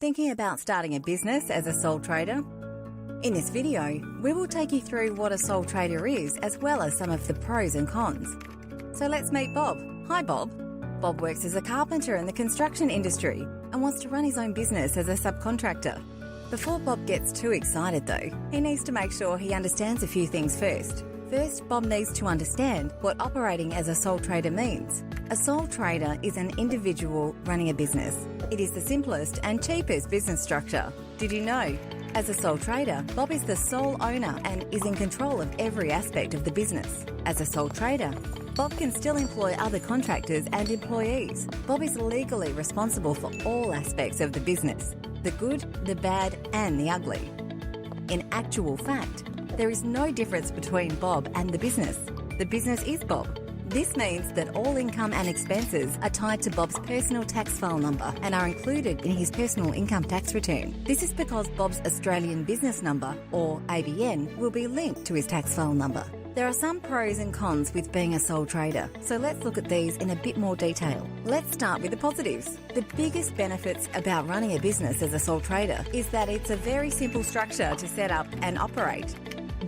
Thinking about starting a business as a sole trader? In this video, we will take you through what a sole trader is, as well as some of the pros and cons. So let's meet Bob. Hi, Bob. Bob works as a carpenter in the construction industry and wants to run his own business as a subcontractor. Before Bob gets too excited though, he needs to make sure he understands a few things first. First, Bob needs to understand what operating as a sole trader means. A sole trader is an individual running a business. It is the simplest and cheapest business structure. Did you know? As a sole trader, Bob is the sole owner and is in control of every aspect of the business. As a sole trader, Bob can still employ other contractors and employees. Bob is legally responsible for all aspects of the business, the good, the bad, and the ugly. In actual fact, there is no difference between Bob and the business. The business is Bob. This means that all income and expenses are tied to Bob's personal tax file number and are included in his personal income tax return. This is because Bob's Australian business number, or ABN, will be linked to his tax file number. There are some pros and cons with being a sole trader, so let's look at these in a bit more detail. Let's start with the positives. The biggest benefits about running a business as a sole trader is that it's a very simple structure to set up and operate.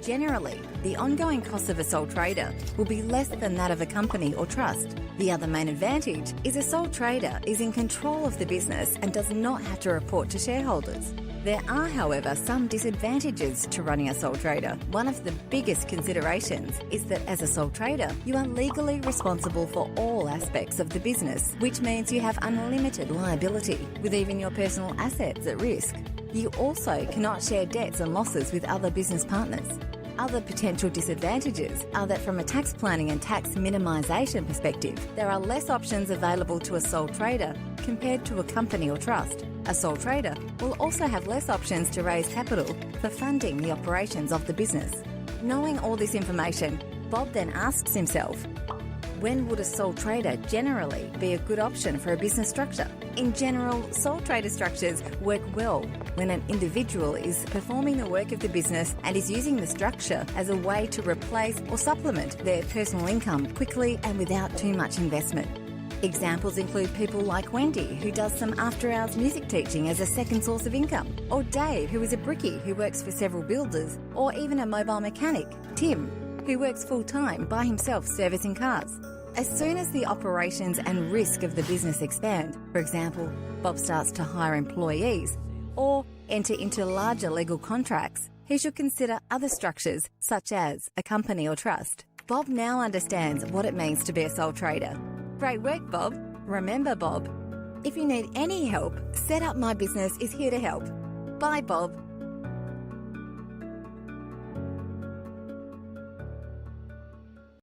Generally, the ongoing cost of a sole trader will be less than that of a company or trust. The other main advantage is a sole trader is in control of the business and does not have to report to shareholders. There are, however, some disadvantages to running a sole trader. One of the biggest considerations is that as a sole trader, you are legally responsible for all aspects of the business, which means you have unlimited liability, with even your personal assets at risk. You also cannot share debts and losses with other business partners. Other potential disadvantages are that from a tax planning and tax minimisation perspective, there are less options available to a sole trader compared to a company or trust. A sole trader will also have less options to raise capital for funding the operations of the business. Knowing all this information, Bob then asks himself, when would a sole trader generally be a good option for a business structure? In general, sole trader structures work well when an individual is performing the work of the business and is using the structure as a way to replace or supplement their personal income quickly and without too much investment. Examples include people like Wendy, who does some after-hours music teaching as a second source of income, or Dave, who is a brickie who works for several builders, or even a mobile mechanic, Tim, who works full-time by himself servicing cars. As soon as the operations and risk of the business expand, for example, Bob starts to hire employees or enter into larger legal contracts, he should consider other structures such as a company or trust. Bob now understands what it means to be a sole trader. Great work, Bob. Remember, Bob, if you need any help, Set Up My Business is here to help. Bye, Bob.